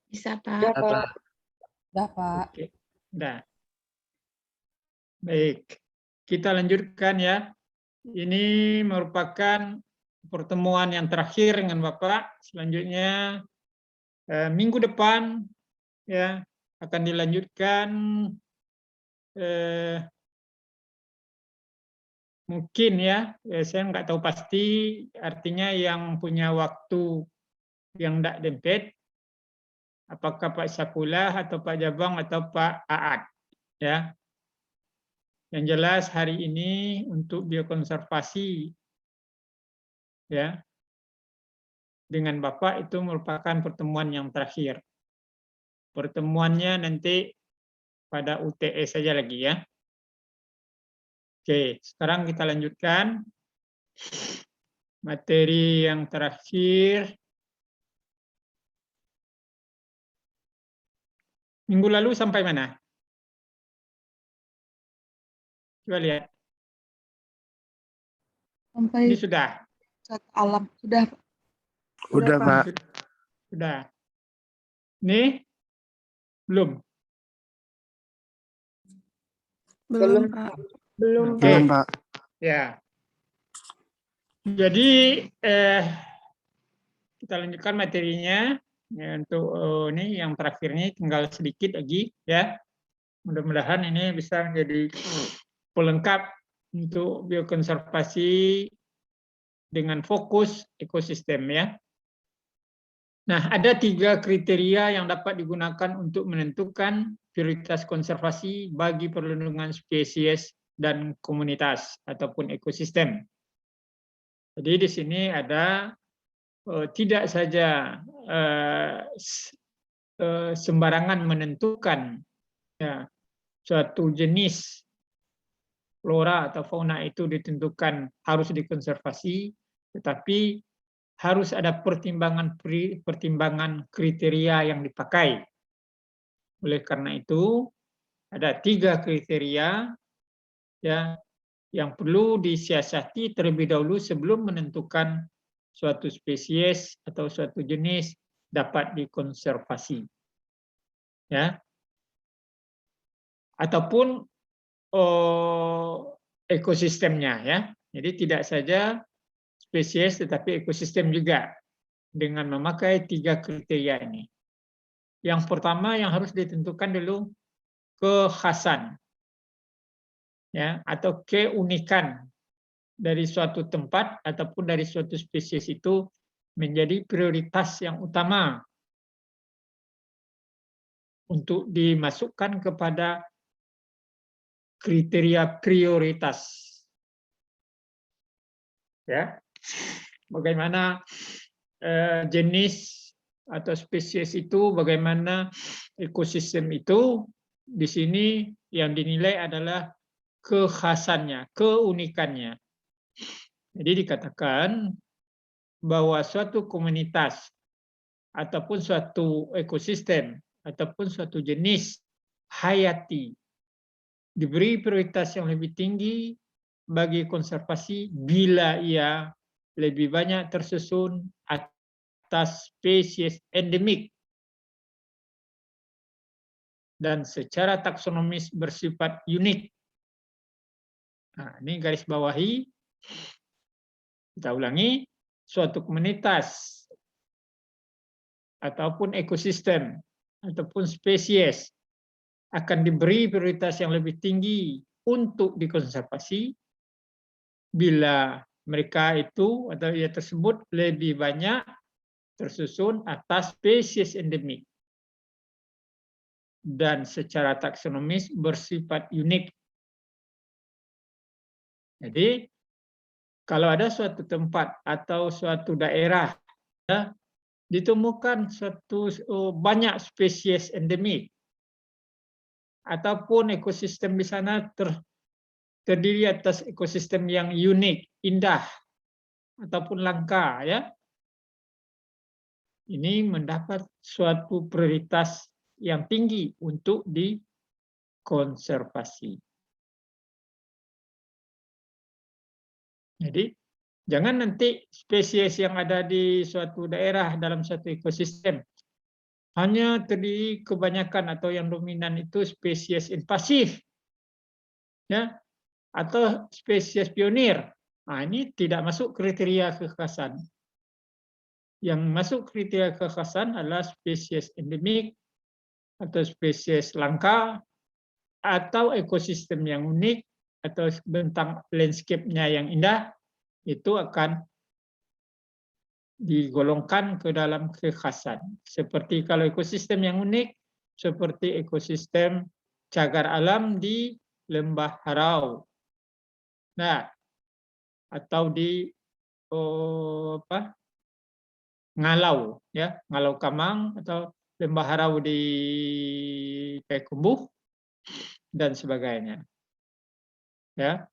Bisa, Ya, Pak. Pak. Sudah, Pak. Oke. Nah, baik. Kita lanjutkan ya. Ini merupakan pertemuan yang terakhir dengan Bapak. Selanjutnya minggu depan ya akan dilanjutkan mungkin ya, saya nggak tahu pasti, artinya yang punya waktu yang tidak dempet, apakah Pak Sakulah atau Pak Jabang atau Pak Aad ya. Yang jelas hari ini untuk biokonservasi ya dengan Bapak itu merupakan pertemuan yang terakhir. Pertemuannya nanti pada UTS saja lagi ya. Oke, sekarang kita lanjutkan materi yang terakhir. Minggu lalu sampai mana? Coba lihat. Sampai Ini sudah. zat alam. Sudah, Pak. Udah, Pak. Sudah. Ini belum. Belum, Pak. Belum, Oke. Pak. Ya. Jadi kita lanjutkan materinya. Ya, untuk ini yang terakhir ini tinggal sedikit lagi ya. Mudah-mudahan ini bisa menjadi pelengkap untuk biokonservasi dengan fokus ekosistem ya. Nah, ada 3 kriteria yang dapat digunakan untuk menentukan prioritas konservasi bagi perlindungan spesies dan komunitas ataupun ekosistem. Jadi di sini ada tidak saja sembarangan menentukan ya, suatu jenis flora atau fauna itu ditentukan harus dikonservasi, tetapi harus ada pertimbangan kriteria yang dipakai. Oleh karena itu ada 3 kriteria ya yang perlu disiasati terlebih dahulu sebelum menentukan suatu spesies atau suatu jenis dapat dikonservasi. Ya. Ataupun ekosistemnya ya. Jadi tidak saja spesies tetapi ekosistem juga dengan memakai 3 kriteria ini. Yang pertama yang harus ditentukan dulu kekhasan ya atau keunikan dari suatu tempat ataupun dari suatu spesies itu menjadi prioritas yang utama untuk dimasukkan kepada kriteria prioritas. Ya. Bagaimana jenis atau spesies itu, bagaimana ekosistem itu, di sini yang dinilai adalah kekhasannya, keunikannya. Jadi dikatakan bahwa suatu komunitas ataupun suatu ekosistem ataupun suatu jenis hayati diberi prioritas yang lebih tinggi bagi konservasi bila ia lebih banyak tersusun atas spesies endemik dan secara taksonomis bersifat unik. Nah, ini garis bawahi. Kita ulangi, suatu komunitas ataupun ekosistem ataupun spesies akan diberi prioritas yang lebih tinggi untuk dikonservasi bila mereka itu atau ia tersebut lebih banyak tersusun atas spesies endemik dan secara taksonomis bersifat unik. Jadi kalau ada suatu tempat atau suatu daerah ya, ditemukan suatu banyak spesies endemik ataupun ekosistem di sana terdiri atas ekosistem yang unik, indah ataupun langka ya. Ini mendapat suatu prioritas yang tinggi untuk dikonservasi. Jadi jangan nanti spesies yang ada di suatu daerah dalam suatu ekosistem hanya terdiri kebanyakan atau yang dominan itu spesies invasif, ya, atau spesies pionir. Nah, ini tidak masuk kriteria kekhasan. Yang masuk kriteria kekhasan adalah spesies endemik atau spesies langka atau ekosistem yang unik atau bentang landscape-nya yang indah, itu akan digolongkan ke dalam kekhasan. Seperti kalau ekosistem yang unik, seperti ekosistem cagar alam di Lembah Harau. Nah, atau di Ngalau, ya, Ngalau Kamang atau Lembah Harau di Payakumbuh dan sebagainya. Ya.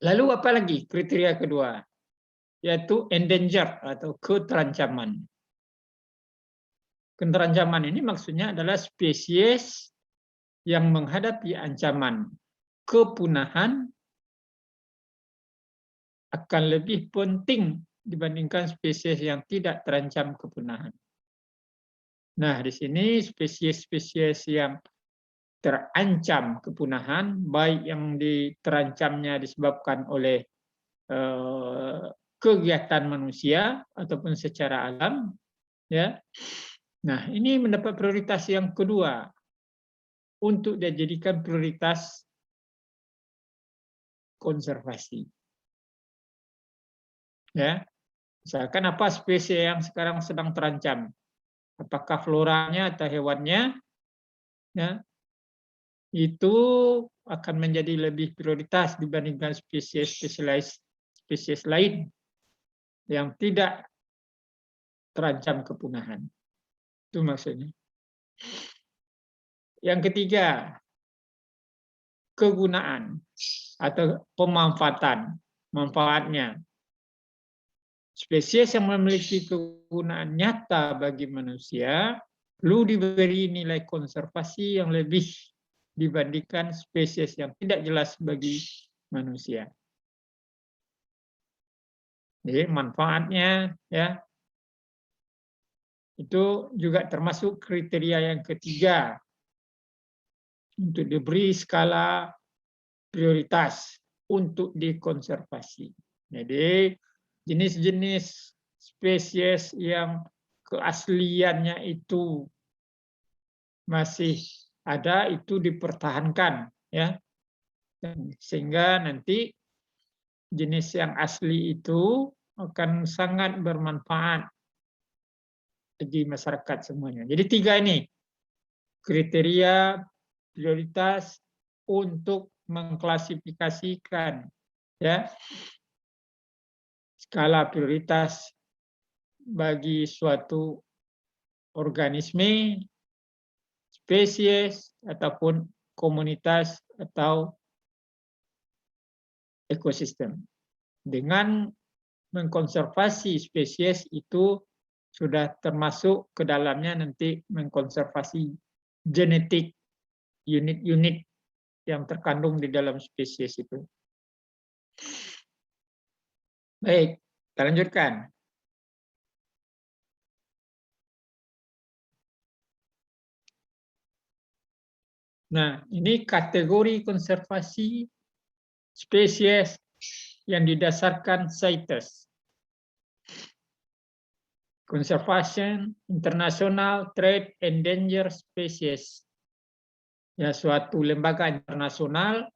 Lalu apa lagi kriteria kedua? Yaitu endangered atau keterancaman. Keterancaman ini maksudnya adalah spesies yang menghadapi ancaman kepunahan akan lebih penting dibandingkan spesies yang tidak terancam kepunahan. Nah, di sini spesies-spesies yang terancam kepunahan, baik yang terancamnya disebabkan oleh kegiatan manusia ataupun secara alam, ya. Nah, ini mendapat prioritas yang kedua untuk dijadikan prioritas konservasi. Ya, misalkan apa spesies yang sekarang sedang terancam? Apakah floranya atau hewannya? Ya, itu akan menjadi lebih prioritas dibandingkan spesies lain yang tidak terancam kepunahan. Itu maksudnya. Yang ketiga, kegunaan atau pemanfaatan, manfaatnya. Spesies yang memiliki kegunaan nyata bagi manusia perlu diberi nilai konservasi yang lebih dibandingkan spesies yang tidak jelas bagi manusia. Jadi manfaatnya, ya, itu juga termasuk kriteria yang ketiga untuk diberi skala prioritas untuk dikonservasi. Jadi jenis-jenis spesies yang keasliannya itu masih ada itu dipertahankan, ya. Sehingga nanti jenis yang asli itu akan sangat bermanfaat bagi masyarakat semuanya. Jadi 3 ini kriteria prioritas untuk mengklasifikasikan, ya, skala prioritas bagi suatu organisme, spesies ataupun komunitas atau ekosistem. Dengan mengkonservasi spesies itu sudah termasuk ke dalamnya nanti mengkonservasi genetik unit-unit yang terkandung di dalam spesies itu. Baik, kita lanjutkan. Nah, ini kategori konservasi spesies yang didasarkan CITES. Conservation International Trade Endangered Species. Ya, suatu lembaga internasional,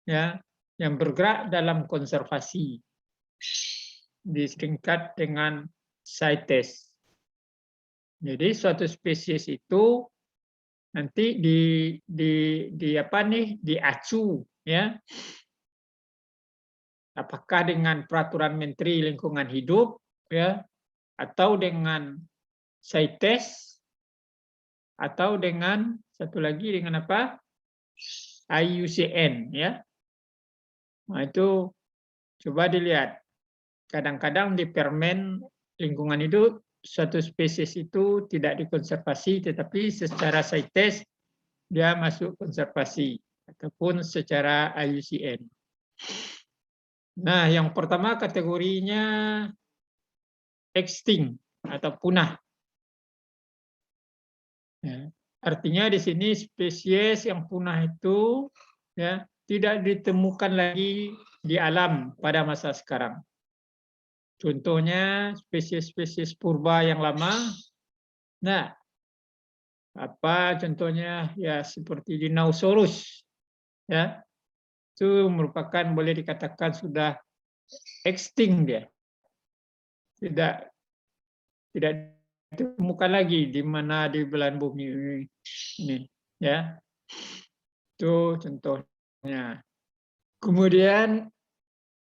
ya, yang bergerak dalam konservasi, disingkat dengan CITES. Jadi suatu spesies itu nanti diacu, ya. Apakah dengan peraturan Menteri Lingkungan Hidup, ya, atau dengan CITES, atau dengan satu lagi dengan apa? IUCN, ya. Nah, itu coba dilihat. Kadang-kadang di Permen Lingkungan Hidup suatu spesies itu tidak dikonservasi, tetapi secara CITES dia masuk konservasi ataupun secara IUCN. Nah, yang pertama kategorinya extinct atau punah. Artinya di sini spesies yang punah itu ya tidak ditemukan lagi di alam pada masa sekarang. Contohnya spesies-spesies purba yang lama. Nah, apa contohnya ya seperti dinosaurus ya. Itu merupakan boleh dikatakan sudah extinct dia. Tidak ditemukan lagi di mana di belahan bumi ini ya. Itu contohnya. Kemudian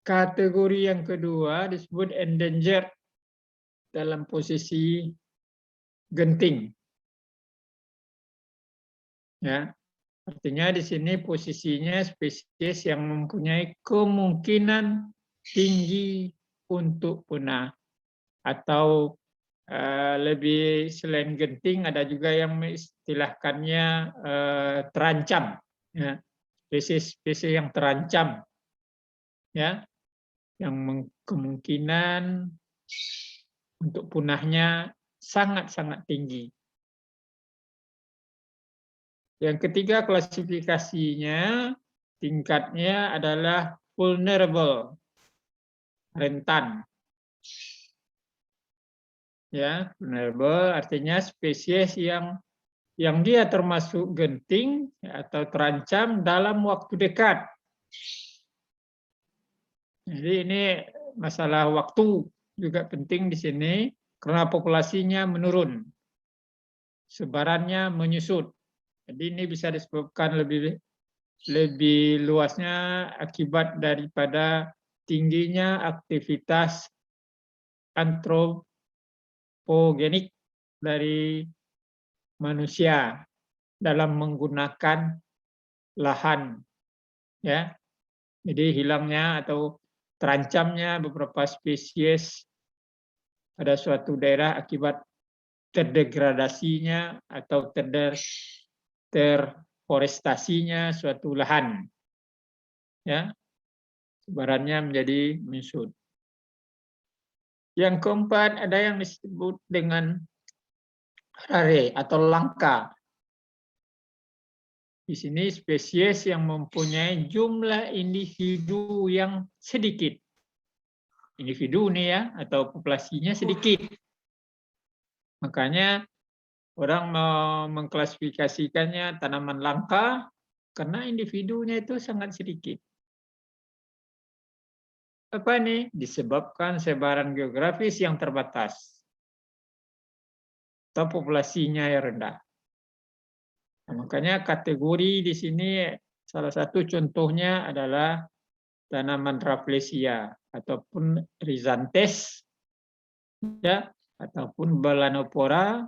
kategori yang kedua disebut endangered dalam posisi genting. Ya. Artinya di sini posisinya spesies yang mempunyai kemungkinan tinggi untuk punah atau lebih selain genting ada juga yang mengistilahkannya terancam ya. Spesies-spesies yang terancam ya yang kemungkinan untuk punahnya sangat-sangat tinggi. Yang ketiga klasifikasinya tingkatnya adalah vulnerable, rentan. Ya, vulnerable artinya spesies yang dia termasuk genting atau terancam dalam waktu dekat. Jadi ini masalah waktu juga penting di sini karena populasinya menurun, sebarannya menyusut. Jadi ini bisa disebabkan lebih luasnya akibat daripada tingginya aktivitas antropogenik dari manusia dalam menggunakan lahan, ya. Jadi hilangnya atau terancamnya beberapa spesies pada suatu daerah akibat terdegradasinya atau terforestasinya suatu lahan, ya, sebarannya menjadi menyusut. Yang keempat ada yang disebut dengan rare atau langka. Di sini spesies yang mempunyai jumlah individu yang sedikit. Individu nih ya, atau populasinya sedikit. Makanya orang mengklasifikasikannya tanaman langka karena individunya itu sangat sedikit. Apa nih? Disebabkan sebaran geografis yang terbatas atau populasinya yang rendah. Nah, makanya kategori di sini salah satu contohnya adalah tanaman Rafflesia ataupun Rhizanthus ya ataupun Balanopora.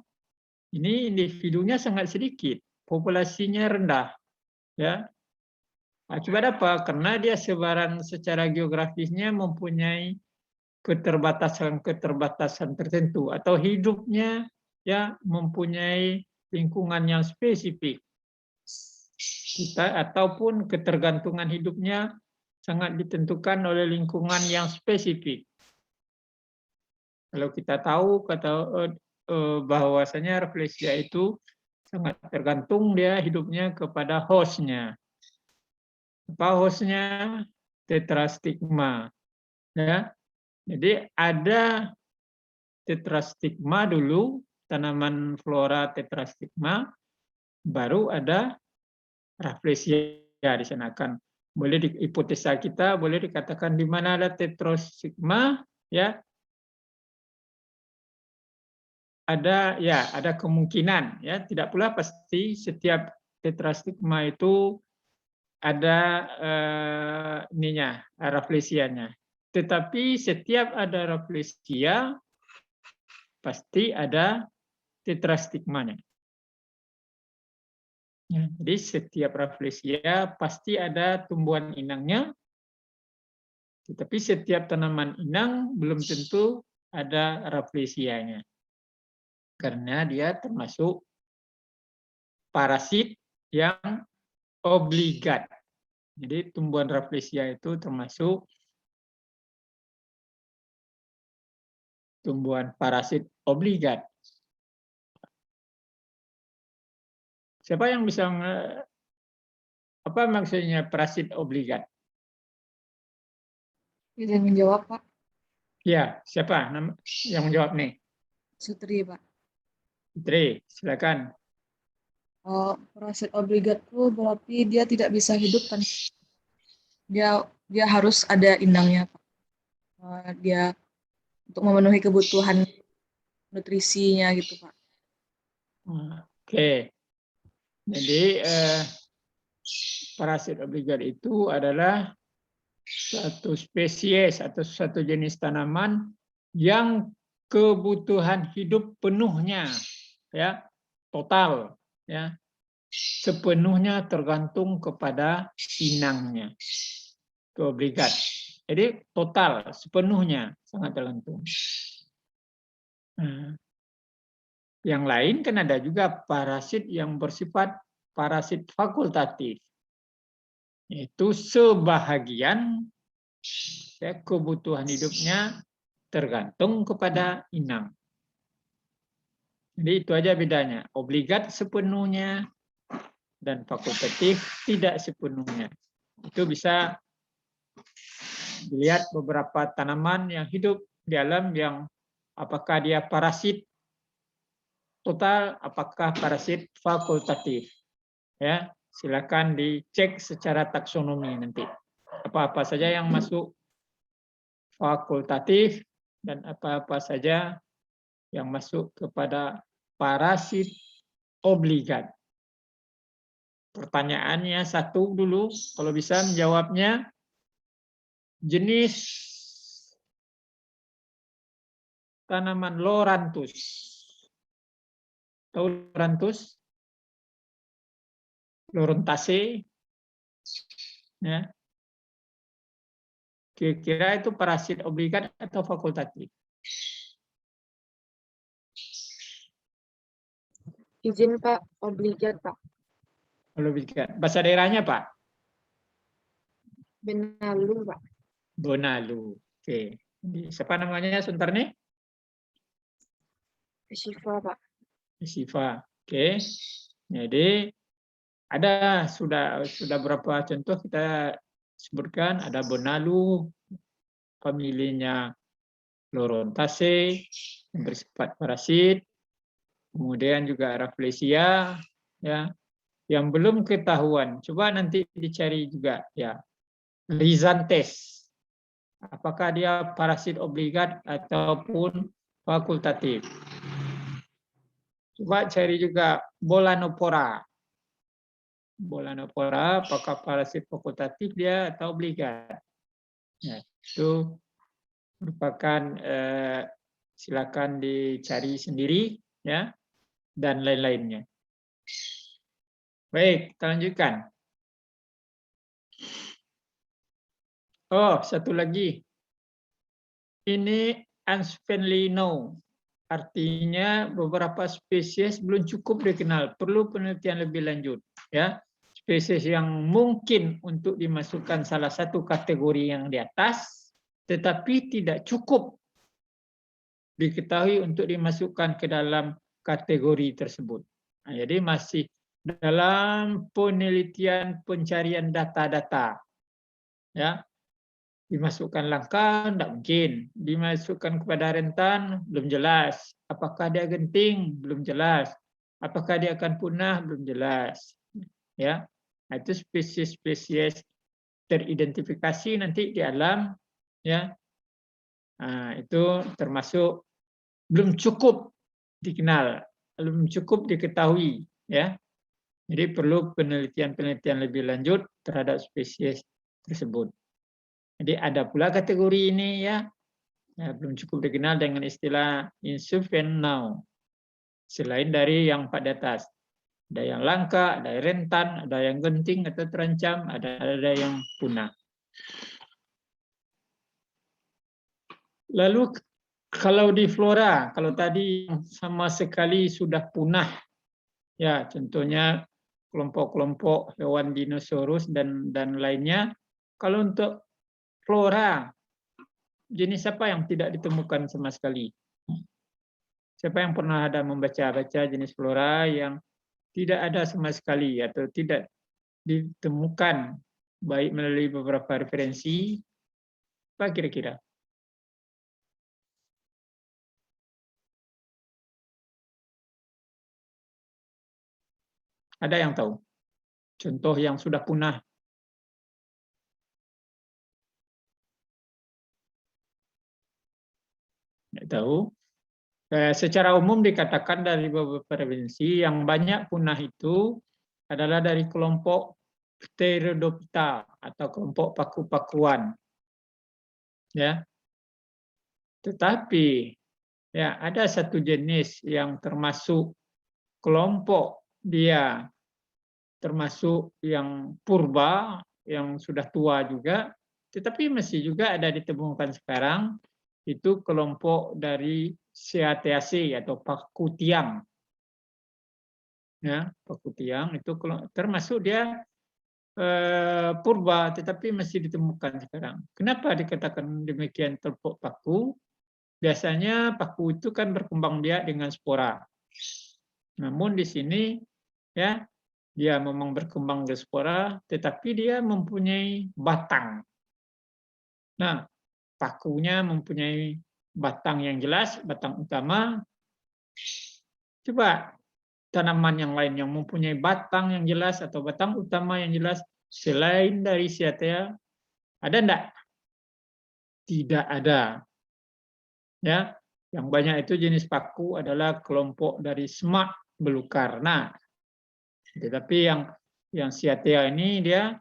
Ini individunya sangat sedikit, populasinya rendah ya. Akibat apa? Karena dia sebaran secara geografisnya mempunyai keterbatasan tertentu atau hidupnya ya mempunyai lingkungan yang spesifik. Ataupun ketergantungan hidupnya sangat ditentukan oleh lingkungan yang spesifik. Kalau kita tahu bahwasanya Rafflesia itu sangat tergantung dia hidupnya kepada hostnya. Apa hostnya? Tetrastigma. Ya. Jadi ada tetrastigma dulu, tanaman flora tetrastigma, baru ada Rafflesia di sana kan. Boleh hipotesa kita boleh dikatakan di mana ada tetrastigma ya ada kemungkinan ya, tidak pula pasti setiap tetrastigma itu ada Rafflesianya. Tetapi setiap ada Rafflesia pasti ada tetrastigmanya. Ya, jadi setiap Rafflesia pasti ada tumbuhan inangnya, tetapi setiap tanaman inang belum tentu ada Rafflesianya. Karena dia termasuk parasit yang obligat. Jadi tumbuhan Rafflesia itu termasuk tumbuhan parasit obligat. Siapa yang bisa apa maksudnya parasit obligat? Izin menjawab, Pak. Ya, siapa yang menjawab nih? Sutri, Pak. Putri, silakan. Parasit obligat itu berarti dia tidak bisa hidup tanpa dia harus ada inangnya, Pak. Dia untuk memenuhi kebutuhan nutrisinya gitu, Pak. Oke. Jadi parasit obligat itu adalah satu spesies atau satu jenis tanaman yang kebutuhan hidup penuhnya, ya, total, ya, sepenuhnya tergantung kepada inangnya. Itu obligat. Jadi total, sepenuhnya sangat tergantung. Yang lain kan ada juga parasit yang bersifat parasit fakultatif. Itu sebahagian ya, kebutuhan hidupnya tergantung kepada inang. Jadi itu aja bedanya. Obligat sepenuhnya dan fakultatif tidak sepenuhnya. Itu bisa dilihat beberapa tanaman yang hidup di alam yang apakah dia parasit total, apakah parasit fakultatif. Ya, silakan dicek secara taksonomi nanti. Apa-apa saja yang masuk fakultatif dan apa-apa saja yang masuk kepada parasit obligat. Pertanyaannya satu dulu, kalau bisa menjawabnya, jenis tanaman loranthus. Tahu loranthus? Lorantaceae. Ya. Kira-kira itu parasit obligat atau fakultatif? Izin Pak, obligat Pak. Obligat. Bahasa daerahnya Pak? Benalu Pak. Bonalu. Oke. Siapa namanya sebentar nih? Siva Pak. Siva. Oke. Jadi ada sudah berapa contoh kita sebutkan, ada Bonalu, familinya Lorantaceae yang bersifat parasit, kemudian juga Rafflesia, ya, yang belum ketahuan. Coba nanti dicari juga, ya, Rhizanthus. Apakah dia parasit obligat ataupun fakultatif? Coba cari juga Bolanopora. Bolanopora, apakah parasit fakultatif dia atau obligat? Ya, itu merupakan silakan dicari sendiri, ya, dan lain-lainnya. Baik, kita lanjutkan. Oh, satu lagi. Ini unfriendly no. Artinya beberapa spesies belum cukup dikenal, perlu penelitian lebih lanjut, ya. Spesies yang mungkin untuk dimasukkan salah satu kategori yang di atas, tetapi tidak cukup diketahui untuk dimasukkan ke dalam kategori tersebut. Nah, jadi masih dalam penelitian pencarian data-data, ya. Dimasukkan langka, tidak mungkin. Dimasukkan kepada rentan, belum jelas. Apakah dia genting, belum jelas. Apakah dia akan punah, belum jelas. Ya, nah, itu spesies-spesies teridentifikasi nanti di alam, ya. Nah, itu termasuk belum cukup dikenal, belum cukup diketahui, ya. Jadi perlu penelitian-penelitian lebih lanjut terhadap spesies tersebut. Jadi ada pula kategori ini, ya, belum cukup dikenal dengan istilah insufficient now. Selain dari yang empat di atas, ada yang langka, ada yang rentan, ada yang genting atau terancam, ada yang punah. Lalu kalau di flora, kalau tadi sama sekali sudah punah, ya contohnya kelompok-kelompok hewan dinosaurus dan lainnya. Kalau untuk flora, jenis apa yang tidak ditemukan sama sekali? Siapa yang pernah ada membaca-baca jenis flora yang tidak ada sama sekali atau tidak ditemukan baik melalui beberapa referensi, apa kira-kira? Ada yang tahu? Contoh yang sudah punah. Tidak tahu. Secara umum dikatakan dari beberapa referensi yang banyak punah itu adalah dari kelompok Pteridophyta atau kelompok paku-pakuan. Ya. Tetapi ya ada satu jenis yang termasuk kelompok dia termasuk yang purba yang sudah tua juga, tetapi masih juga ada ditemukan sekarang itu kelompok dari Cyatheaceae atau paku tiang. Ya, paku tiang itu termasuk dia purba tetapi masih ditemukan sekarang. Kenapa dikatakan demikian kelompok paku? Biasanya paku itu kan berkembang biak dengan spora. Namun di sini ya dia memang berkembang dengan spora, tetapi dia mempunyai batang. Nah, pakunya mempunyai batang yang jelas, batang utama. Coba tanaman yang lain yang mempunyai batang yang jelas atau batang utama yang jelas selain dari Cyathea, ada enggak? Tidak ada. Ya, yang banyak itu jenis paku adalah kelompok dari semak belukar. Nah, tetapi yang Cyathea ini dia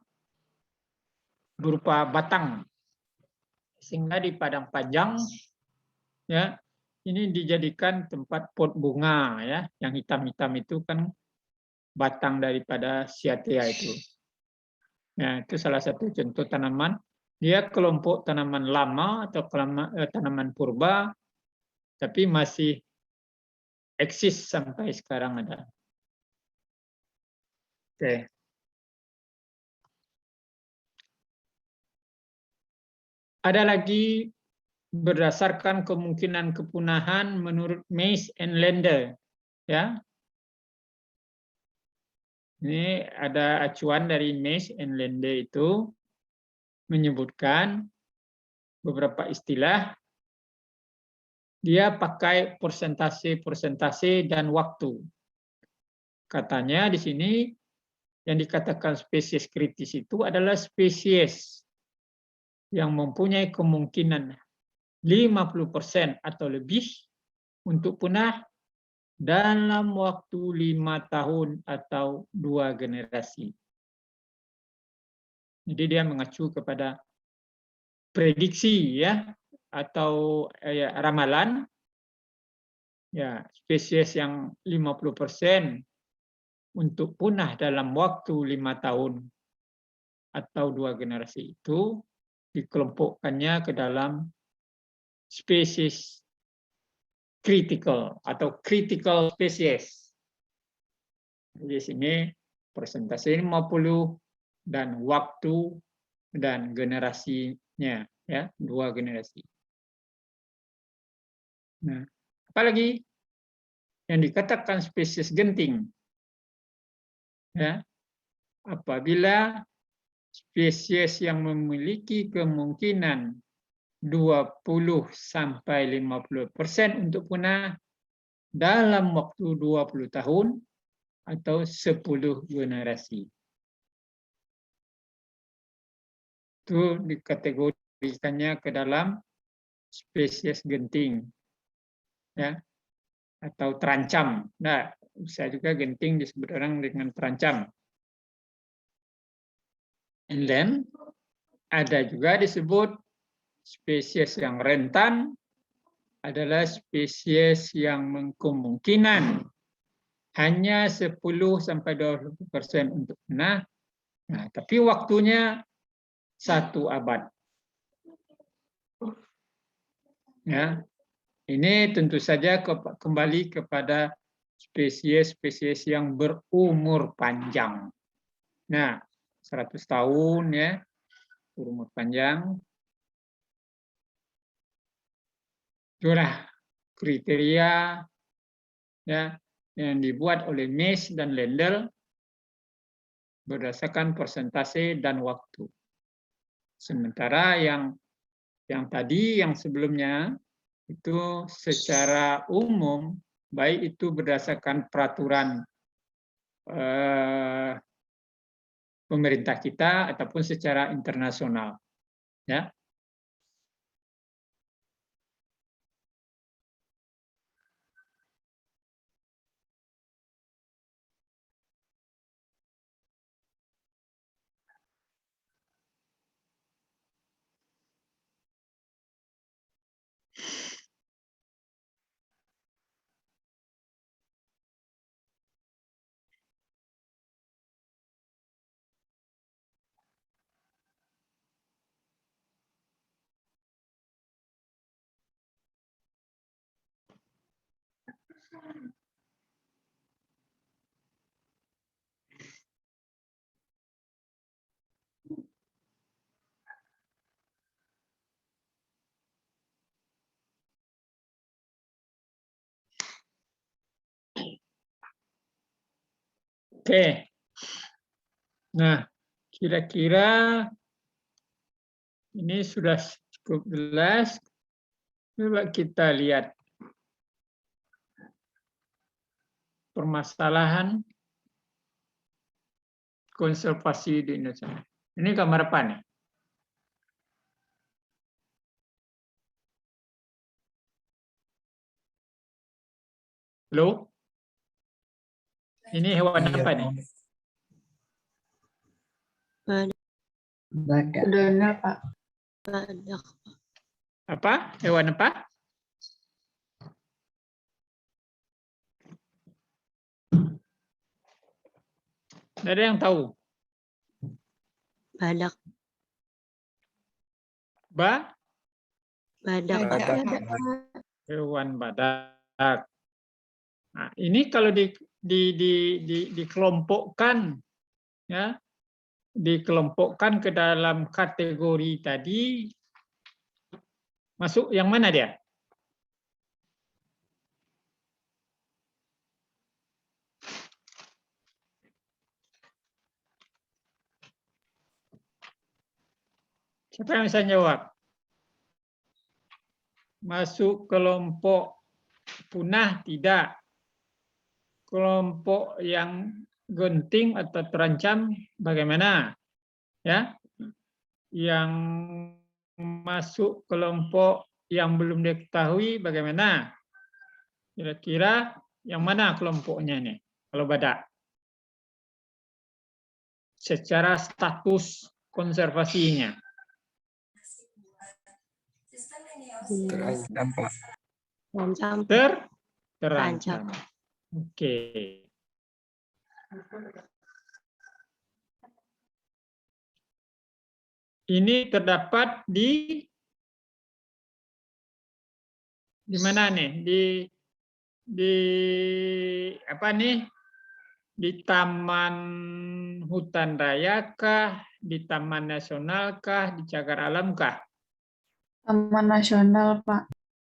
berupa batang, sehingga di padang panjang ya ini dijadikan tempat pot bunga ya, yang hitam-hitam itu kan batang daripada Cyathea itu. Nah, itu salah satu contoh tanaman. Dia kelompok tanaman lama atau tanaman purba, tapi masih eksis sampai sekarang ada. Oke. Ada lagi berdasarkan kemungkinan kepunahan menurut Mace and Lander. Ya. Ini ada acuan dari Mace and Lander itu menyebutkan beberapa istilah. Dia pakai persentase dan waktu. Katanya di sini yang dikatakan spesies kritis itu adalah spesies yang mempunyai kemungkinan 50% atau lebih untuk punah dalam waktu 5 tahun atau 2 generasi. Jadi dia mengacu kepada prediksi ya atau ramalan ya spesies yang 50% untuk punah dalam waktu 5 tahun atau 2 generasi itu dikelompokkannya ke dalam spesies critical atau critical species. Di sini persentase 50 dan waktu dan generasinya ya, 2 generasi. Nah, apalagi yang dikatakan spesies genting ya, apabila spesies yang memiliki kemungkinan 20 sampai 50% untuk punah dalam waktu 20 tahun atau 10 generasi. Itu dikategorikannya ke dalam spesies genting ya atau terancam. Nah, bisa juga genting disebut orang dengan terancam. And then ada juga disebut spesies yang rentan adalah spesies yang kemungkinan hanya 10 sampai 20% untuk punah. Nah, tapi waktunya 1 abad. Ya. Ini tentu saja kembali kepada spesies-spesies yang berumur panjang. Nah, 100 tahun ya, berumur panjang. Itulah kriteria ya yang dibuat oleh Mies dan Lendl berdasarkan persentase dan waktu. Sementara yang tadi, yang sebelumnya, itu secara umum, baik itu berdasarkan peraturan pemerintah kita ataupun secara internasional. Ya. Oke. Nah, kira-kira ini sudah cukup jelas. Coba kita lihat permasalahan konservasi di Indonesia. Ini gambar apa nih? Halo? Ini hewan apa nih? Udana, Pak. Apa? Hewan apa? Tidak ada yang tahu. Badak. Badak. Hewan badak. Nah, ini kalau dikelompokkan, ya, dikelompokkan ke dalam kategori tadi, masuk yang mana dia? Siapa yang bisa jawab? Masuk kelompok punah tidak? Kelompok yang genting atau terancam bagaimana? Ya, yang masuk kelompok yang belum diketahui bagaimana? Kira-kira yang mana kelompoknya nih? Kalau badak, secara status konservasinya. Terancam, Pak. Terancam. Oke. Ini terdapat di mana nih? Di apa nih? Di Taman Hutan Raya kah? Di Taman Nasional kah? Di Cagar Alam kah? Taman Nasional, Pak.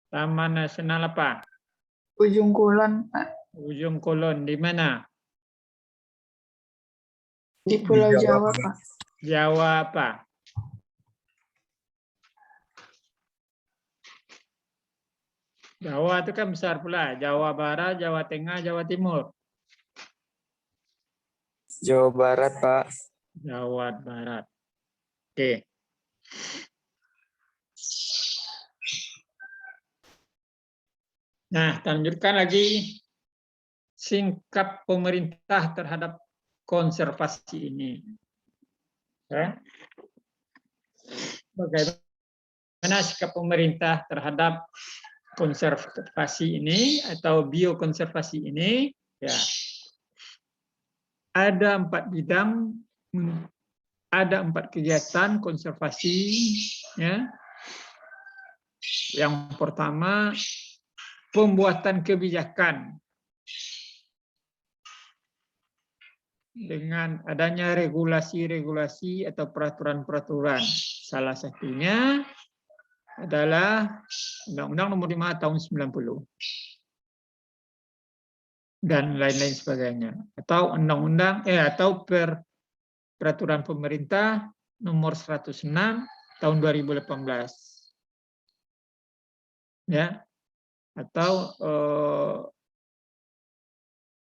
Taman Nasional apa? Ujung Kulon, Pak. Ujung Kulon, di mana? Di Pulau Jawa, Pak. Jawa apa? Jawa itu kan besar pula. Jawa Barat, Jawa Tengah, Jawa Timur. Jawa Barat, Pak. Jawa Barat. Oke. Nah, kita lanjutkan lagi sikap pemerintah terhadap konservasi ini. Ya. Bagaimana sikap pemerintah terhadap konservasi ini atau biokonservasi ini? Ya. Ada 4 bidang, ada 4 kegiatan konservasi. Ya. Yang pertama, pembuatan kebijakan dengan adanya regulasi-regulasi atau peraturan-peraturan. Salah satunya adalah Undang-Undang Nomor 5 Tahun 90. dan lain-lain sebagainya, atau undang-undang atau peraturan pemerintah nomor 106 tahun 2018, ya, atau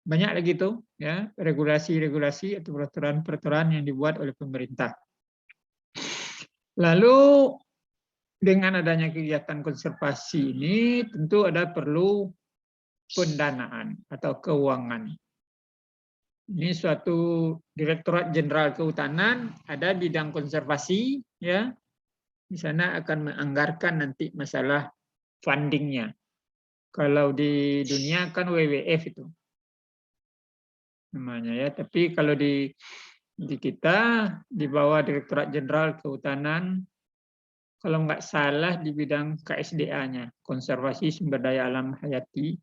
banyak lagi tuh, ya, regulasi-regulasi atau peraturan-peraturan yang dibuat oleh pemerintah. Lalu dengan adanya kegiatan konservasi ini tentu ada perlu pendanaan atau keuangan. Ini suatu Direktorat Jenderal Kehutanan, ada bidang konservasi, ya. Di sana akan menganggarkan nanti masalah fundingnya. Kalau di dunia kan WWF itu namanya, ya. Tapi kalau di kita di bawah Direktorat Jenderal Kehutanan, kalau nggak salah di bidang KSDA-nya, konservasi sumber daya alam hayati,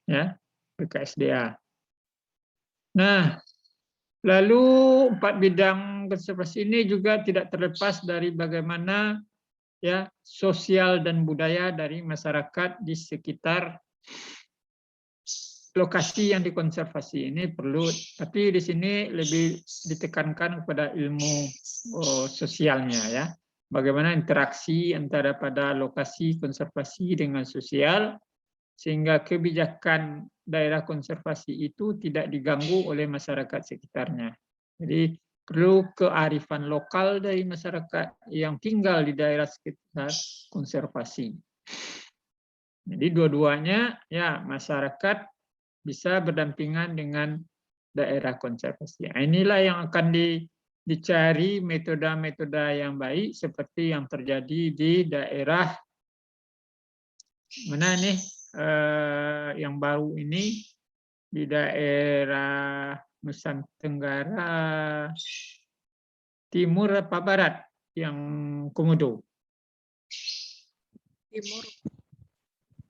ya, KSDA. Nah, lalu 4 bidang konservasi ini juga tidak terlepas dari bagaimana, ya, sosial dan budaya dari masyarakat di sekitar lokasi yang dikonservasi ini perlu, tapi di sini lebih ditekankan kepada ilmu sosialnya, ya. Bagaimana interaksi antara pada lokasi konservasi dengan sosial, sehingga kebijakan daerah konservasi itu tidak diganggu oleh masyarakat sekitarnya. Jadi perlu kearifan lokal dari masyarakat yang tinggal di daerah sekitar konservasi. Jadi dua-duanya, ya, masyarakat bisa berdampingan dengan daerah konservasi. Inilah yang akan dicari metode-metode yang baik seperti yang terjadi di daerah mana nih, yang baru ini, di daerah Nusa Tenggara Timur apa Barat, yang Komodo.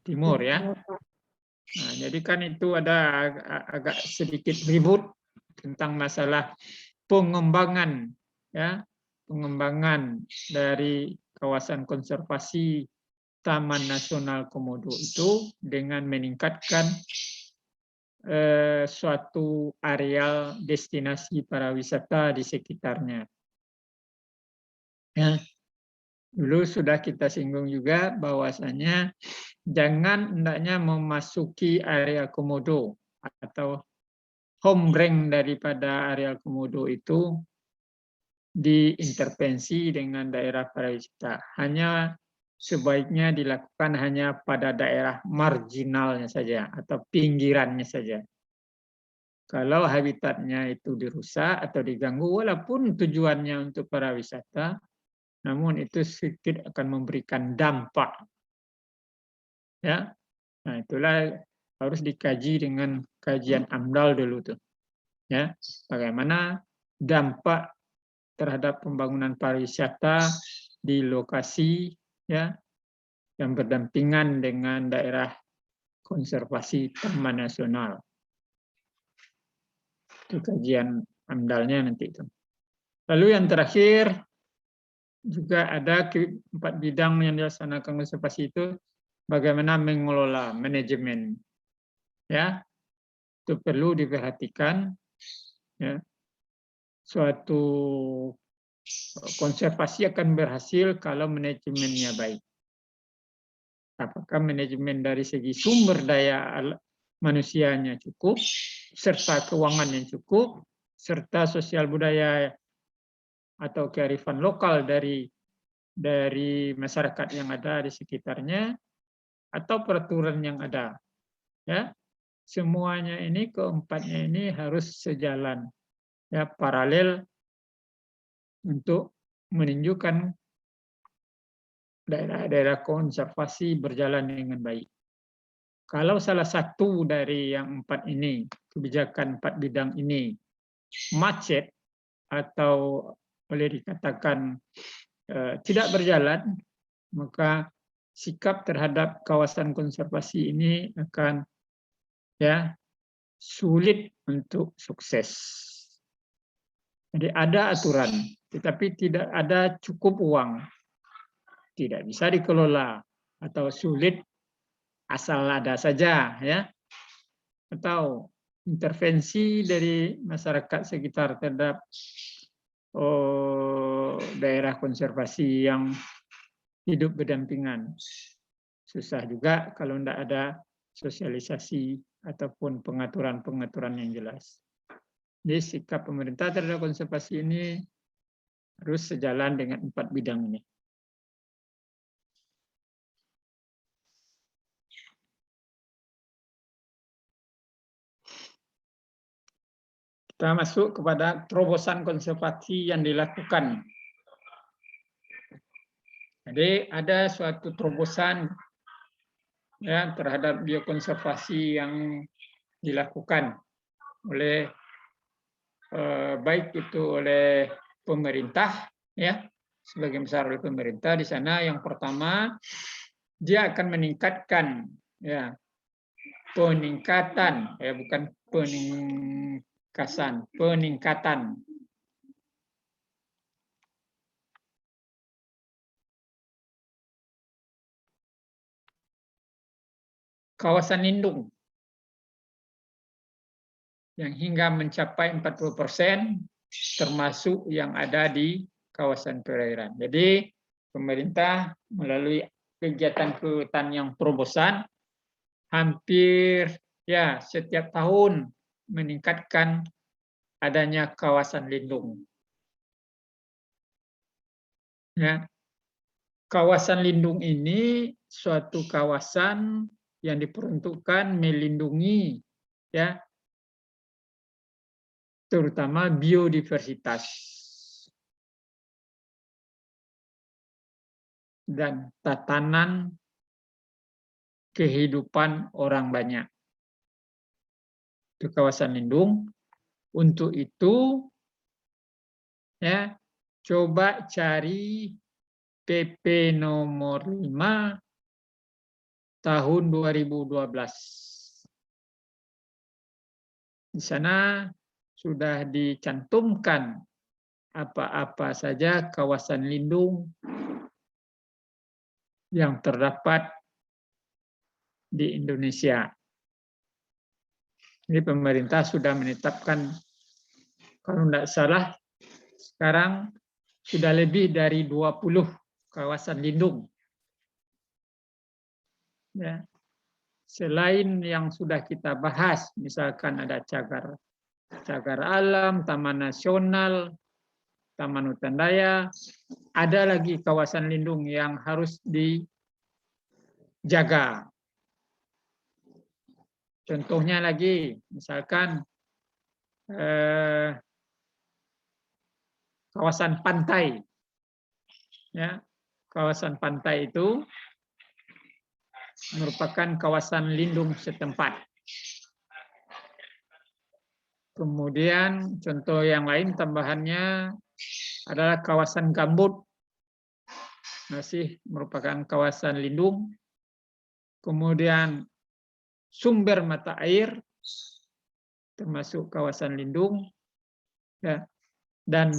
Timur, ya. Nah, jadi kan itu ada agak sedikit ribut tentang masalah pengembangan, ya, pengembangan dari kawasan konservasi Taman Nasional Komodo itu dengan meningkatkan suatu areal destinasi para wisata di sekitarnya. Ya. Dulu sudah kita singgung juga bahwasanya jangan hendaknya memasuki area komodo atau home range daripada area komodo itu diintervensi dengan daerah pariwisata. Hanya sebaiknya dilakukan hanya pada daerah marginalnya saja atau pinggirannya saja. Kalau habitatnya itu dirusak atau diganggu, walaupun tujuannya untuk pariwisata, namun itu sedikit akan memberikan dampak, ya. Nah, itulah harus dikaji dengan kajian AMDAL dulu tuh, ya. Bagaimana dampak terhadap pembangunan pariwisata di lokasi, ya, yang berdampingan dengan daerah konservasi Taman Nasional. Itu kajian AMDAL-nya nanti itu. Lalu yang terakhir juga ada 4 bidang yang dilaksanakan konservasi itu, bagaimana mengelola manajemen, ya, itu perlu diperhatikan, ya. Suatu konservasi akan berhasil kalau manajemennya baik. Apakah manajemen dari segi sumber daya manusianya cukup, serta keuangan yang cukup, serta sosial budaya atau kearifan lokal dari masyarakat yang ada di sekitarnya, atau peraturan yang ada, ya. Semuanya ini, keempatnya ini harus sejalan, ya, paralel untuk menunjukkan daerah-daerah konservasi berjalan dengan baik. Kalau salah satu dari yang 4 ini, kebijakan 4 bidang ini macet atau boleh dikatakan tidak berjalan, maka sikap terhadap kawasan konservasi ini akan, ya, sulit untuk sukses. Jadi ada aturan, tetapi tidak ada cukup uang, tidak bisa dikelola, atau sulit asal ada saja, ya. atau intervensi dari masyarakat sekitar terhadap daerah konservasi yang hidup berdampingan. Susah juga kalau tidak ada sosialisasi ataupun pengaturan-pengaturan yang jelas. Jadi sikap pemerintah terhadap konservasi ini harus sejalan dengan 4 bidang ini. Kita masuk kepada terobosan konservasi yang dilakukan. Jadi ada suatu terobosan ya terhadap biokonservasi yang dilakukan oleh baik itu oleh pemerintah ya sebagian besar oleh pemerintah. Di sana yang pertama dia akan meningkatkan ya peningkatan ya bukan peningkatan kawasan lindung yang hingga mencapai 40% termasuk yang ada di kawasan perairan. Jadi pemerintah melalui kegiatan yang terobosan hampir ya setiap tahun meningkatkan adanya kawasan lindung. Ya. Kawasan lindung ini suatu kawasan yang diperuntukkan melindungi ya terutama biodiversitas dan tatanan kehidupan orang banyak. Itu kawasan lindung. Untuk itu ya coba cari PP nomor 5 tahun 2012. Di sana sudah dicantumkan apa-apa saja kawasan lindung yang terdapat di Indonesia. Jadi pemerintah sudah menetapkan, kalau tidak salah, sekarang sudah lebih dari 20 kawasan lindung. Ya. Selain yang sudah kita bahas, misalkan ada cagar alam, taman nasional, taman hutan daya, ada lagi kawasan lindung yang harus dijaga. Contohnya lagi, misalkan kawasan pantai. Ya, kawasan pantai itu merupakan kawasan lindung setempat. Kemudian contoh yang lain tambahannya adalah kawasan gambut. Masih merupakan kawasan lindung. Kemudian sumber mata air termasuk kawasan lindung ya, dan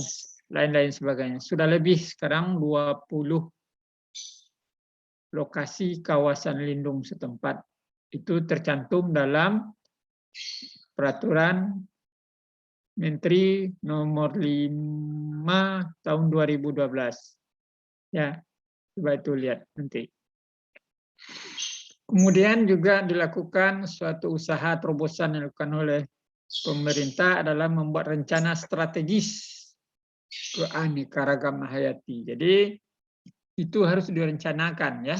lain-lain sebagainya. Sudah lebih sekarang 20 lokasi kawasan lindung setempat itu tercantum dalam peraturan Menteri nomor 5 tahun 2012. Ya, coba itu lihat nanti. Kemudian juga dilakukan suatu usaha terobosan yang dilakukan oleh pemerintah adalah membuat rencana strategis keanekaragaman hayati. Jadi itu harus direncanakan ya,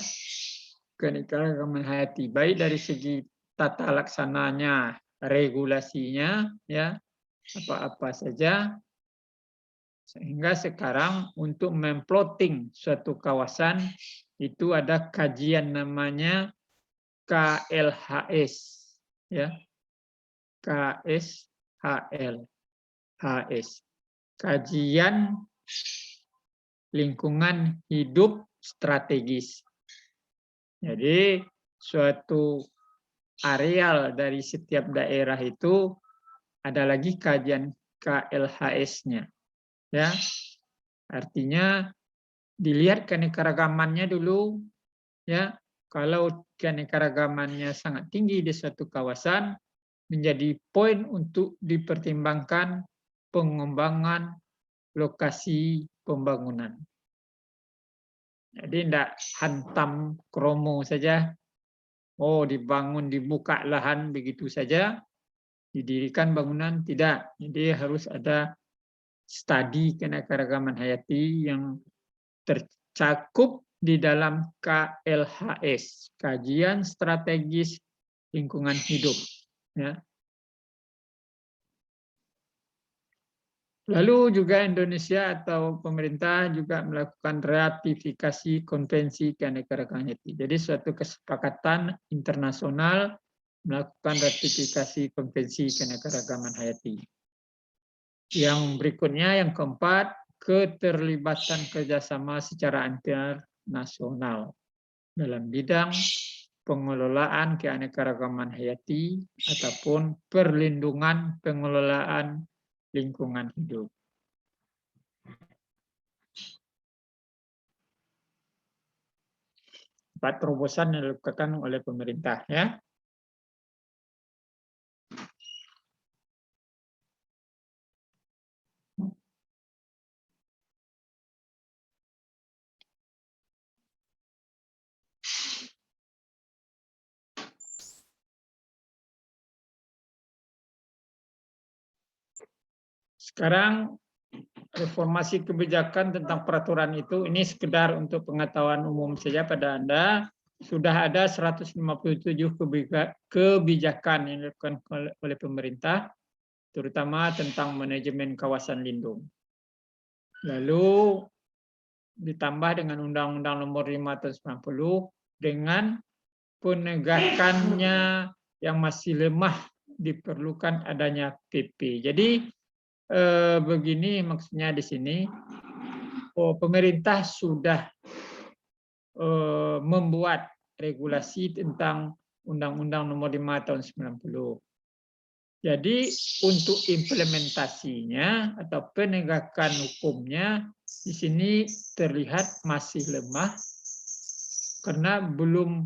keanekaragaman hayati, baik dari segi tata laksananya, regulasinya, ya apa-apa saja, sehingga sekarang untuk memplotting suatu kawasan itu ada kajian namanya KLHS, ya, KSHL-HS, kajian lingkungan hidup strategis. Jadi suatu areal dari setiap daerah itu ada lagi kajian KLHS-nya. Ya. Artinya dilihat keanekaragamannya dulu, ya. Kalau keanekaragamannya sangat tinggi di suatu kawasan, menjadi poin untuk dipertimbangkan pengembangan lokasi pembangunan. Jadi tidak hantam kromo saja, oh dibangun, dibuka lahan begitu saja, didirikan bangunan, tidak. Jadi harus ada studi keanekaragaman hayati yang tercakup di dalam KLHS, Kajian Strategis Lingkungan Hidup. Ya. Lalu juga Indonesia atau pemerintah juga melakukan ratifikasi Konvensi Keanekaragaman Hayati. Jadi suatu kesepakatan internasional melakukan ratifikasi Konvensi Keanekaragaman Hayati. Yang berikutnya, yang keempat, keterlibatan kerjasama secara internasional dalam bidang pengelolaan keanekaragaman hayati ataupun perlindungan pengelolaan lingkungan hidup. Empat terobosan yang dilakukan oleh pemerintah, ya. Sekarang reformasi kebijakan tentang peraturan itu, ini sekedar untuk pengetahuan umum saja pada Anda. Sudah ada 157 kebijakan yang dilakukan oleh pemerintah, terutama tentang manajemen kawasan lindung. Lalu ditambah dengan Undang-Undang Nomor 5 Tahun 90 dengan penegakannya yang masih lemah, diperlukan adanya PP. Jadi begini maksudnya di sini, pemerintah sudah membuat regulasi tentang Undang-Undang Nomor 5 Tahun 90. Jadi untuk implementasinya atau penegakan hukumnya di sini terlihat masih lemah karena belum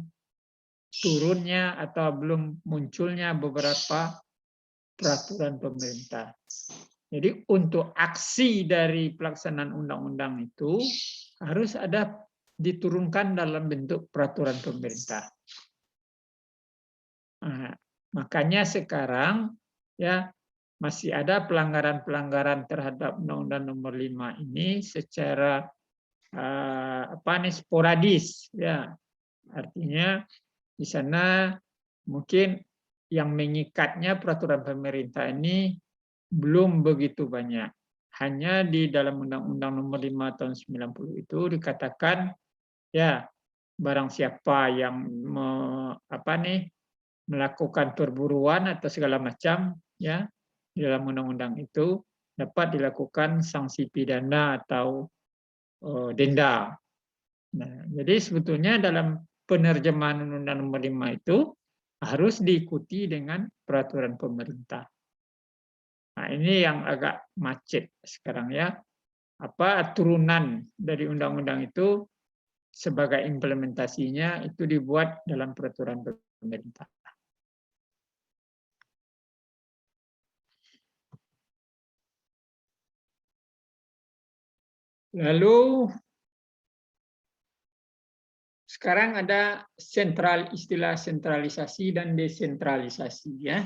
turunnya atau belum munculnya beberapa peraturan pemerintah. Jadi untuk aksi dari pelaksanaan undang-undang itu harus ada diturunkan dalam bentuk peraturan pemerintah. Nah, makanya sekarang ya masih ada pelanggaran-pelanggaran terhadap Undang-Undang Nomor 5 ini secara sporadis, ya. Artinya di sana mungkin yang mengikatnya peraturan pemerintah ini belum begitu banyak. Hanya di dalam Undang-Undang Nomor 5 Tahun 90 itu dikatakan ya barang siapa yang melakukan perburuan atau segala macam ya di dalam undang-undang itu dapat dilakukan sanksi pidana atau denda. Nah, jadi sebetulnya dalam penerjemahan Undang-Undang Nomor 5 itu harus diikuti dengan peraturan pemerintah. Nah, ini yang agak macet sekarang ya. Turunan dari undang-undang itu sebagai implementasinya itu dibuat dalam peraturan pemerintah. Lalu sekarang ada istilah sentralisasi dan desentralisasi ya.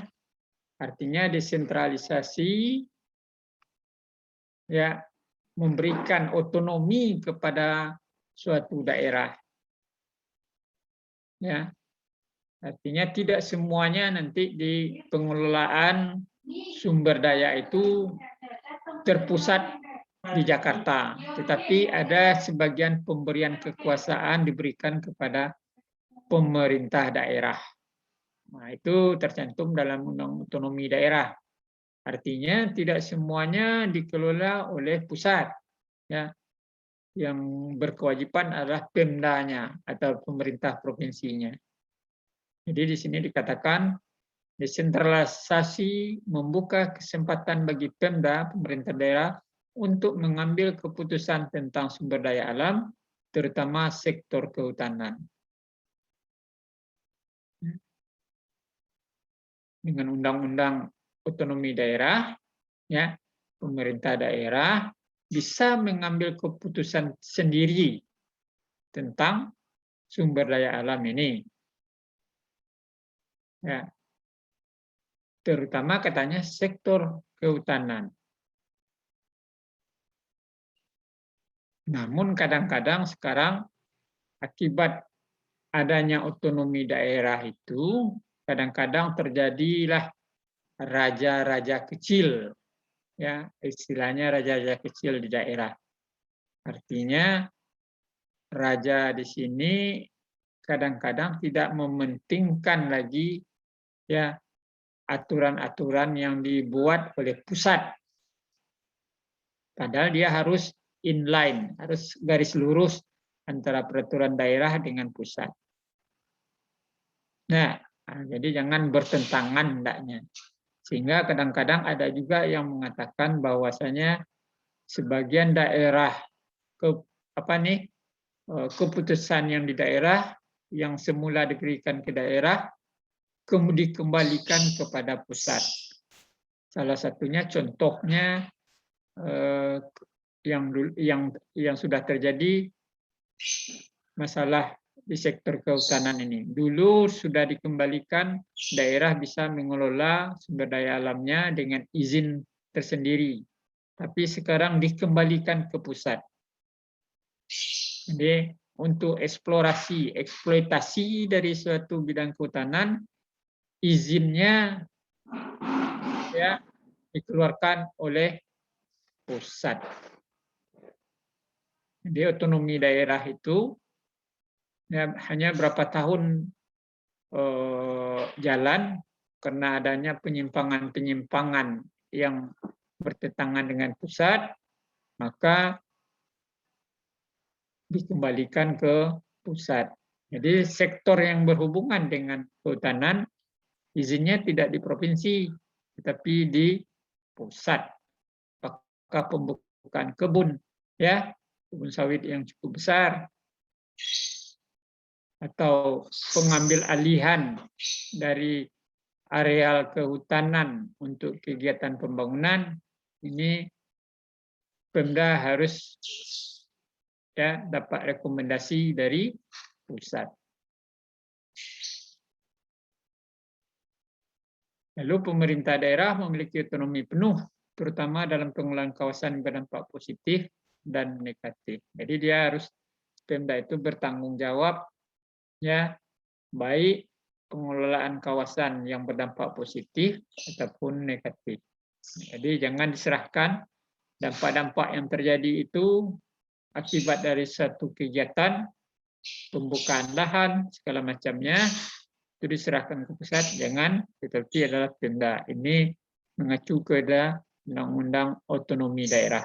Artinya desentralisasi ya memberikan otonomi kepada suatu daerah. Ya. Artinya tidak semuanya nanti di pengelolaan sumber daya itu terpusat di Jakarta, tetapi ada sebagian pemberian kekuasaan diberikan kepada pemerintah daerah. Nah, itu tercantum dalam Undang Otonomi Daerah. Artinya tidak semuanya dikelola oleh pusat, ya. Yang berkewajiban adalah Pemdanya atau pemerintah provinsinya. Jadi di sini dikatakan desentralisasi membuka kesempatan bagi Pemda, pemerintah daerah, untuk mengambil keputusan tentang sumber daya alam, terutama sektor kehutanan. dengan undang-undang otonomi daerah, ya, pemerintah daerah bisa mengambil keputusan sendiri tentang sumber daya alam ini. Ya. Terutama katanya sektor kehutanan. Namun kadang-kadang sekarang akibat adanya otonomi daerah itu, kadang-kadang terjadilah raja-raja kecil, ya, istilahnya raja-raja kecil di daerah. Artinya raja di sini kadang-kadang tidak mementingkan lagi, ya, aturan-aturan yang dibuat oleh pusat. Padahal dia harus inline, harus garis lurus antara peraturan daerah dengan pusat. Nah, jadi jangan bertentangan hendaknya. Sehingga kadang-kadang ada juga yang mengatakan bahwasanya sebagian daerah keputusan yang di daerah yang semula diberikan ke daerah kemudian dikembalikan kepada pusat. Salah satunya contohnya yang sudah terjadi masalah di sektor kehutanan ini. Dulu sudah dikembalikan, daerah bisa mengelola sumber daya alamnya dengan izin tersendiri. Tapi sekarang dikembalikan ke pusat. Jadi untuk eksplorasi, eksploitasi dari suatu bidang kehutanan, izinnya, ya, dikeluarkan oleh pusat. Jadi otonomi daerah itu, ya, hanya berapa tahun jalan karena adanya penyimpangan-penyimpangan yang bertentangan dengan pusat, maka dikembalikan ke pusat. Jadi sektor yang berhubungan dengan kehutanan izinnya tidak di provinsi, tetapi di pusat. Apakah pembukaan kebun, ya, kebun sawit yang cukup besar, atau pengambil alihan dari areal kehutanan untuk kegiatan pembangunan, ini Pemda harus, ya, dapat rekomendasi dari pusat. Lalu pemerintah daerah memiliki otonomi penuh, terutama dalam pengelolaan kawasan berdampak positif dan negatif. Jadi dia harus, Pemda itu bertanggung jawab, ya, baik pengelolaan kawasan yang berdampak positif ataupun negatif. Jadi jangan diserahkan dampak-dampak yang terjadi itu akibat dari satu kegiatan pembukaan lahan segala macamnya itu diserahkan ke pusat, jangan, tetapi adalah Pemda. Ini mengacu kepada Undang-Undang Otonomi Daerah.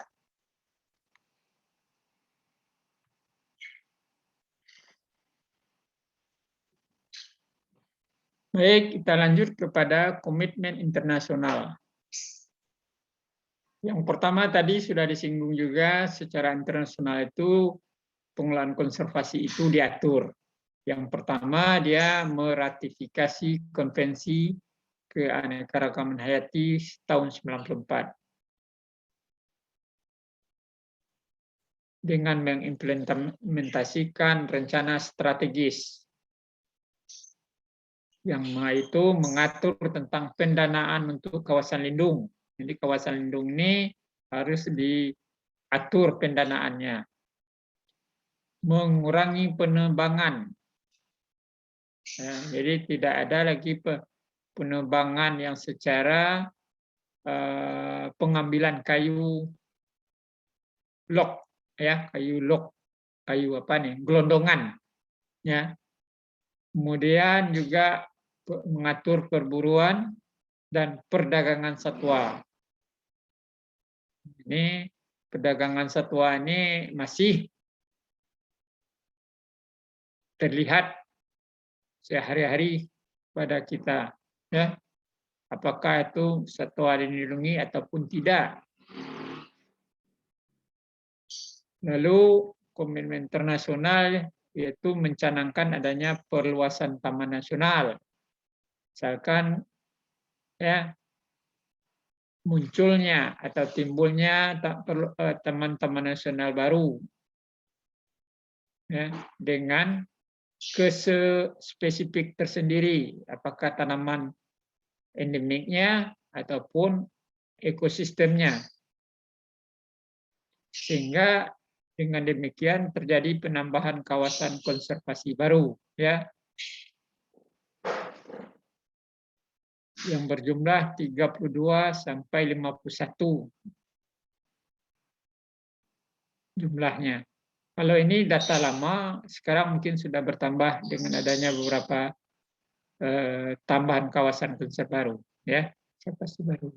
Baik, kita lanjut kepada komitmen internasional. Yang pertama tadi sudah disinggung juga, secara internasional itu pengelolaan konservasi itu diatur. Yang pertama, dia meratifikasi Konvensi Keanekaragaman Hayati tahun 1994 dengan mengimplementasikan rencana strategis yang itu mengatur tentang pendanaan untuk kawasan lindung. Jadi kawasan lindung ini harus diatur pendanaannya. Mengurangi penebangan. Ya, jadi tidak ada lagi penebangan yang secara pengambilan kayu log, ya, kayu log, kayu apa nih, gelondongan, ya. Kemudian juga mengatur perburuan dan perdagangan satwa. Ini perdagangan satwa ini masih terlihat sehari-hari pada kita, ya. Apakah itu satwa dilindungi ataupun tidak. Lalu komitmen internasional yaitu mencanangkan adanya perluasan taman nasional. Misalkan ya munculnya atau timbulnya taman-taman nasional baru ya, dengan spesifik tersendiri, apakah tanaman endemiknya ataupun ekosistemnya, sehingga dengan demikian terjadi penambahan kawasan konservasi baru ya, yang berjumlah 32 sampai 51 jumlahnya. Kalau ini data lama, sekarang mungkin sudah bertambah dengan adanya beberapa tambahan kawasan konservasi baru, ya, konservasi baru.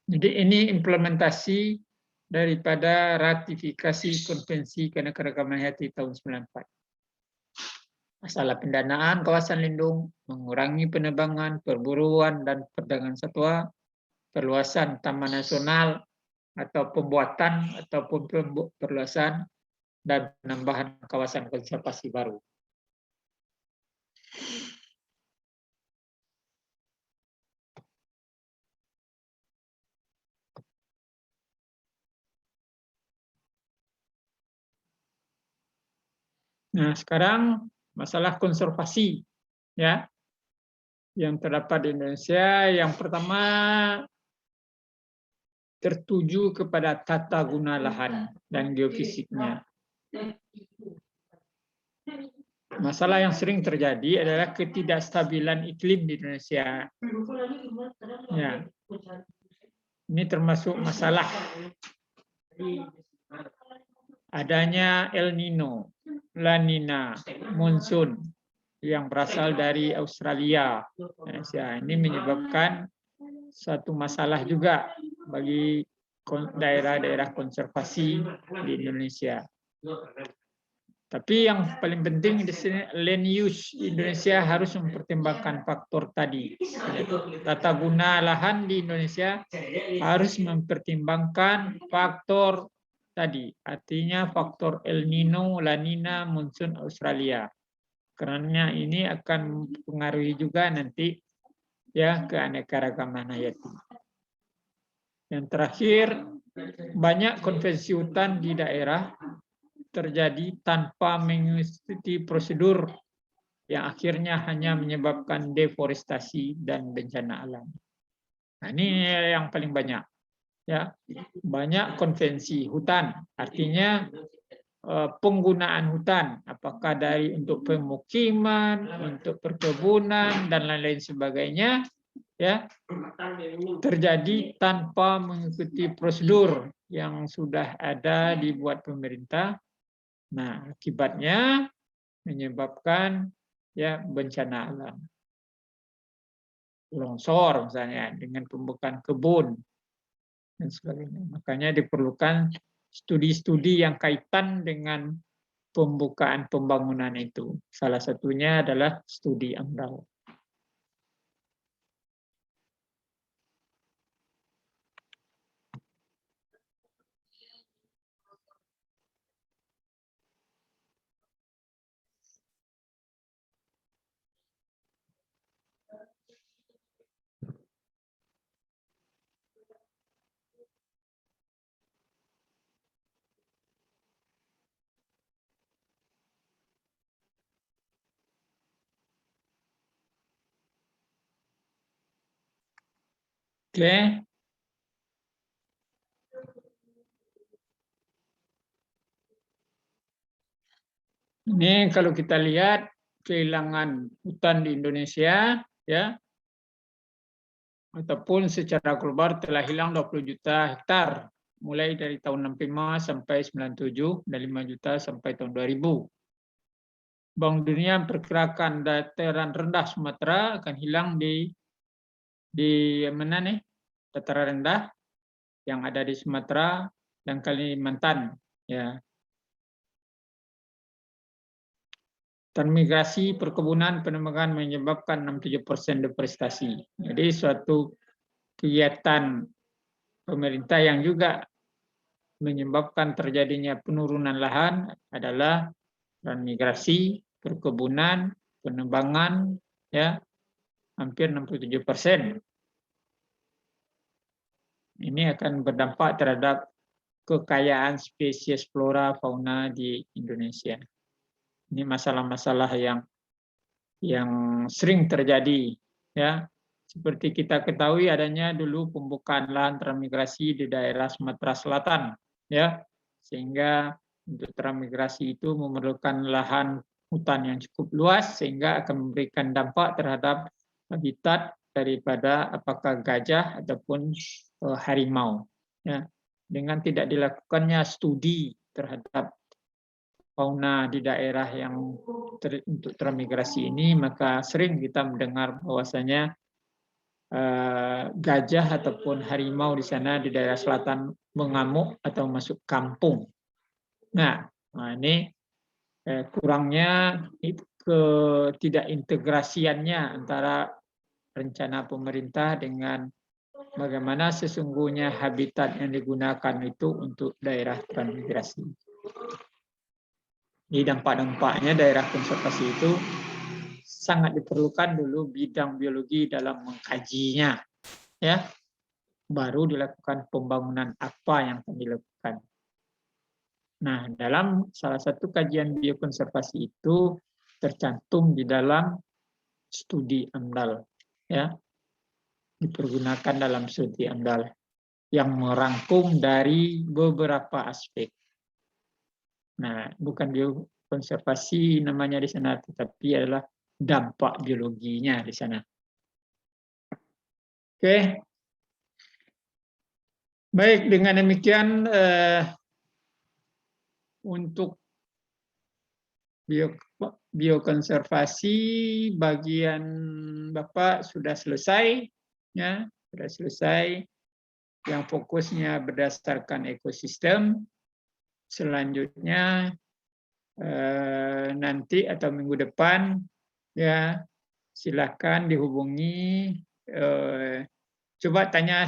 Jadi ini implementasi daripada ratifikasi Konvensi Keanekaragaman Hayati tahun 94. Masalah pendanaan kawasan lindung, mengurangi penebangan, perburuan, dan perdagangan satwa, perluasan taman nasional atau pembuatan ataupun perluasan dan penambahan kawasan konservasi baru. Nah, sekarang masalah konservasi ya yang terdapat di Indonesia. Yang pertama tertuju kepada tata guna lahan dan geofisiknya. Masalah yang sering terjadi adalah ketidakstabilan iklim di Indonesia. Ya. Ini termasuk masalah adanya El Nino, La Nina, monsun yang berasal dari Australia. Indonesia. Ini menyebabkan suatu masalah juga bagi daerah-daerah konservasi di Indonesia. Tapi yang paling penting di sini land use Indonesia harus mempertimbangkan faktor tadi. Tata guna lahan di Indonesia harus mempertimbangkan faktor tadi. Artinya faktor El Nino, La Nina, monsun Australia. Karena ini akan mempengaruhi juga nanti ya keanekaragaman hayati. Yang terakhir, banyak konvensi hutan di daerah terjadi tanpa mengikuti prosedur yang akhirnya hanya menyebabkan deforestasi dan bencana alam. Nah, ini yang paling banyak. Ya, banyak konvensi hutan, artinya penggunaan hutan, apakah dari untuk pemukiman, untuk perkebunan dan lain-lain sebagainya, ya terjadi tanpa mengikuti prosedur yang sudah ada dibuat pemerintah. Nah, akibatnya menyebabkan ya bencana alam, longsor misalnya dengan pembukaan kebun dan sebagainya. Makanya diperlukan studi-studi yang kaitan dengan pembukaan pembangunan itu. Salah satunya adalah studi AMDAL. Oke. Ini kalau kita lihat kehilangan hutan di Indonesia ya ataupun secara global telah hilang 20 juta hektar mulai dari tahun 65 sampai 97 dan 5 juta sampai tahun 2000. Bank Dunia memperkirakan dataran rendah Sumatera akan hilang di mana nih? Dataran rendah yang ada di Sumatera dan Kalimantan ya. Transmigrasi perkebunan penebangan menyebabkan 67% deforestasi. Jadi suatu kegiatan pemerintah yang juga menyebabkan terjadinya penurunan lahan adalah transmigrasi perkebunan, penebangan, ya, hampir 67%. Ini akan berdampak terhadap kekayaan spesies flora fauna di Indonesia. Ini masalah-masalah yang sering terjadi, ya. Seperti kita ketahui adanya dulu pembukaan lahan transmigrasi di daerah Sumatera Selatan, ya. Sehingga untuk transmigrasi itu memerlukan lahan hutan yang cukup luas sehingga akan memberikan dampak terhadap habitat daripada apakah gajah ataupun harimau, ya. Dengan tidak dilakukannya studi terhadap fauna di daerah yang untuk transmigrasi ini, maka sering kita mendengar bahwasanya gajah ataupun harimau di sana di daerah selatan mengamuk atau masuk kampung. Nah ini kurangnya ketidakintegrasiannya antara rencana pemerintah dengan bagaimana sesungguhnya habitat yang digunakan itu untuk daerah transmigrasi. Di dampak-dampaknya daerah konservasi itu sangat diperlukan dulu bidang biologi dalam mengkajinya, ya. Baru dilakukan pembangunan apa yang akan dilakukan. Nah, dalam salah satu kajian biokonservasi itu tercantum di dalam studi AMDAL, ya. Dipergunakan dalam studi AMDAL yang merangkum dari beberapa aspek. Nah, bukan biokonservasi namanya di sana, tetapi adalah dampak biologinya di sana. Oke. Baik, dengan demikian untuk biokonservasi bagian Bapak sudah selesai, ya, sudah selesai. Yang fokusnya berdasarkan ekosistem. Selanjutnya nanti atau minggu depan, ya, silakan dihubungi. Coba tanya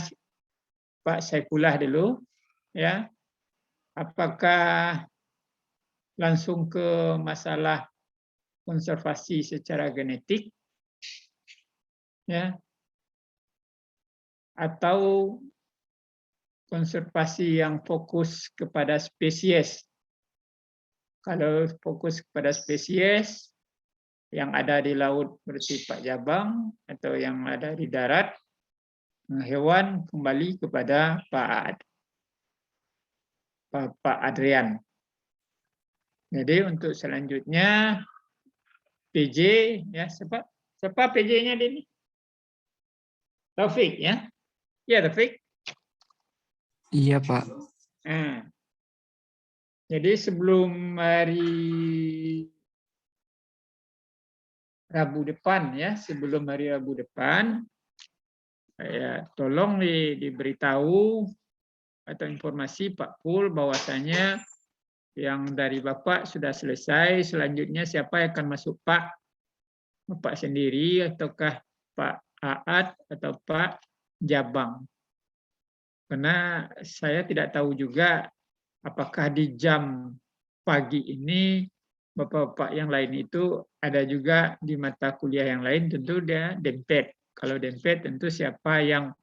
Pak Saifullah dulu, ya, apakah langsung ke masalah konservasi secara genetik, ya, atau konservasi yang fokus kepada spesies. Kalau fokus kepada spesies yang ada di laut berarti Pak Jabang, atau yang ada di darat hewan kembali kepada Pak Adrian. Jadi untuk selanjutnya PJ, ya, siapa PJ-nya ini? Taufik, ya? Ya, Taufik. Iya, Pak. Nah, jadi sebelum hari Rabu depan, ya, sebelum hari Rabu depan, ya, tolong diberitahu atau informasi Pak Pul bahwasanya yang dari Bapak sudah selesai. Selanjutnya siapa yang akan masuk Pak? Bapak sendiri ataukah Pak Aat atau Pak Jabang? Karena saya tidak tahu juga apakah di jam pagi ini Bapak-bapak yang lain itu ada juga di mata kuliah yang lain, tentu dia dempet. Kalau dempet tentu siapa yang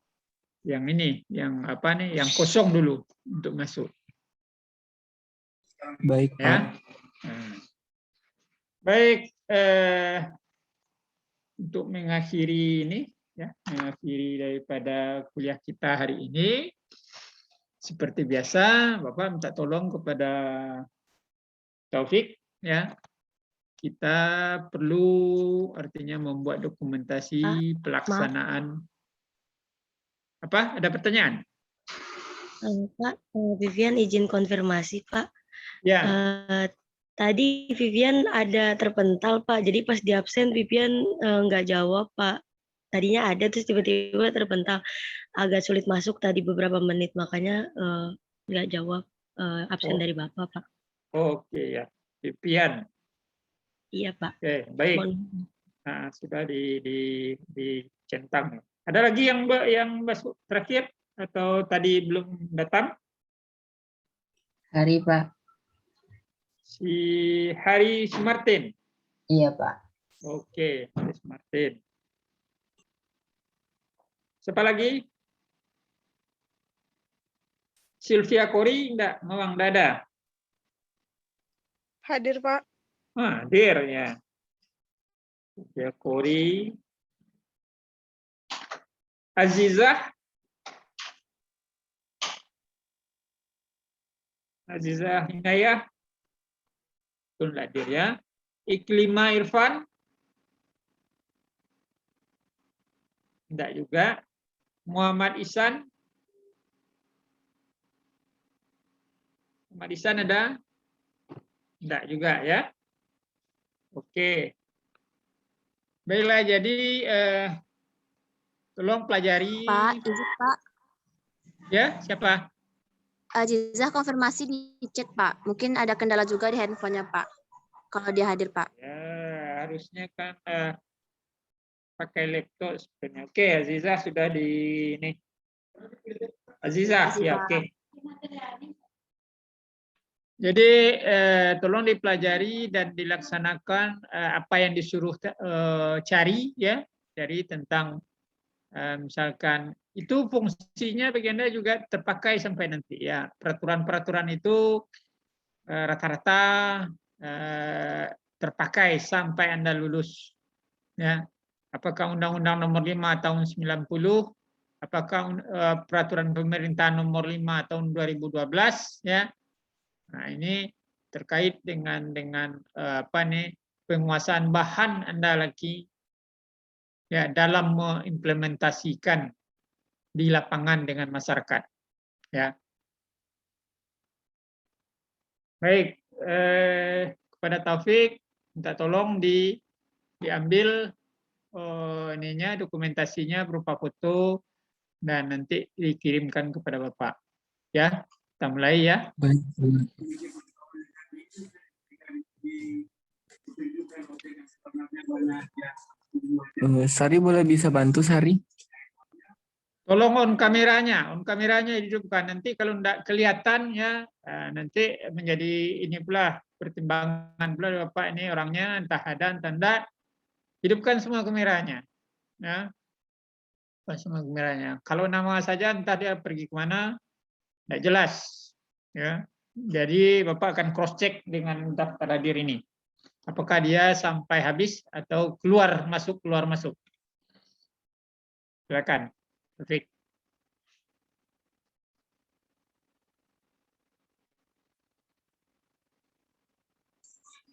ini, yang apa nih, yang kosong dulu untuk masuk. Baik, Pak. Ya. Baik, untuk mengakhiri ini, ya, mengakhiri daripada kuliah kita hari ini, seperti biasa, Bapak minta tolong kepada Taufik, ya. Kita perlu artinya membuat dokumentasi pelaksanaan. Apa? Ada pertanyaan? Pak, Vivian izin konfirmasi, Pak. Ya. Tadi Vivian ada terpental, Pak. Jadi pas di absen Vivian nggak jawab, Pak. Tadinya ada terus tiba-tiba terpental. Agak sulit masuk tadi beberapa menit, makanya nggak jawab absen dari Bapak, Pak. Oke, ya. Vivian. Iya, Pak. Oke, baik. Nah, sudah dicentang. Ada lagi yang masuk terakhir atau tadi belum datang? Hari, Pak. Si Hari Sumartin. Iya, Pak. Oke, Haris Martin. Siapa lagi? Sylvia Kori enggak? Mawang Dada. Hadir, Pak. Hadir ya. Sylvia Kori. Azizah. Azizah Hidayah. Betul hadir ya. Iklima Irfan. Enggak juga. Muhammad Ihsan. Muhammad Ihsan ada? Enggak juga ya. Oke. Baiklah, jadi tolong pelajari. Pak, izin Pak. Ya, siapa? Azizah konfirmasi di chat Pak. Mungkin ada kendala juga di handphonenya Pak. Kalau dia hadir Pak. Ya, harusnya kan pakai laptop sebenarnya. Oke, Azizah sudah di ini. Azizah, ya oke. Jadi tolong dipelajari dan dilaksanakan apa yang disuruh cari ya, dari tentang misalkan itu fungsinya bagi Anda juga terpakai sampai nanti ya. Peraturan-peraturan itu rata-rata terpakai sampai Anda lulus ya. Apakah Undang-Undang Nomor 5 Tahun 90, apakah Peraturan Pemerintah Nomor 5 Tahun 2012 ya. Nah, ini terkait dengan apa nih, penguasaan bahan Anda lagi ya dalam mengimplementasikan di lapangan dengan masyarakat ya. Baik, kepada Taufik minta tolong diambil ininya, dokumentasinya berupa foto dan nanti dikirimkan kepada Bapak ya. Kita mulai ya. Baik. Sari boleh bisa bantu Sari? Tolong on kameranya hidupkan. Nanti kalau tidak kelihatan ya, nanti menjadi ini pula pertimbangan pula Bapak ini orangnya entah ada entah tidak. Hidupkan semua kameranya, ya. Semua kameranya. Kalau nama saja entah dia pergi kemana, tidak jelas, ya. Jadi Bapak akan cross check dengan daftar hadir ini. Apakah dia sampai habis atau keluar masuk. Silakan, Taufik.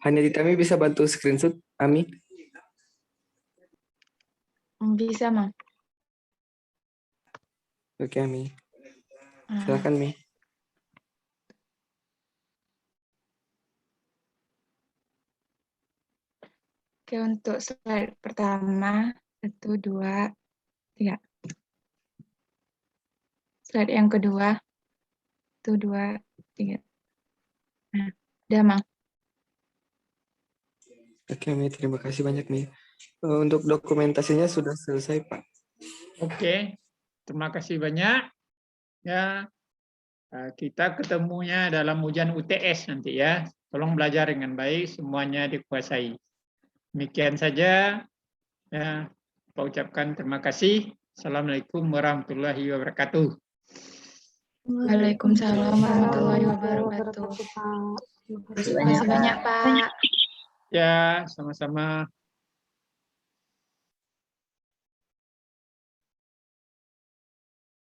Hanya Ditami bisa bantu screenshot, Ami? Bisa, Mang. Oke, Ami. Silakan, Mi. Oke, untuk slide pertama, 1, 2, 3. Slide yang kedua, 1, 2, 3. Nah, udah, Mang. Oke, Mi. Terima kasih banyak, Mi. Untuk dokumentasinya sudah selesai, Pak. Oke, terima kasih banyak. Ya, kita ketemunya dalam ujian UTS nanti ya. Tolong belajar dengan baik, semuanya dikuasai. Demikian saja. Ya, Pak ucapkan terima kasih. Assalamualaikum warahmatullahi wabarakatuh. Waalaikumsalam warahmatullahi wabarakatuh. Terima kasih banyak, Pak. Ya, sama-sama.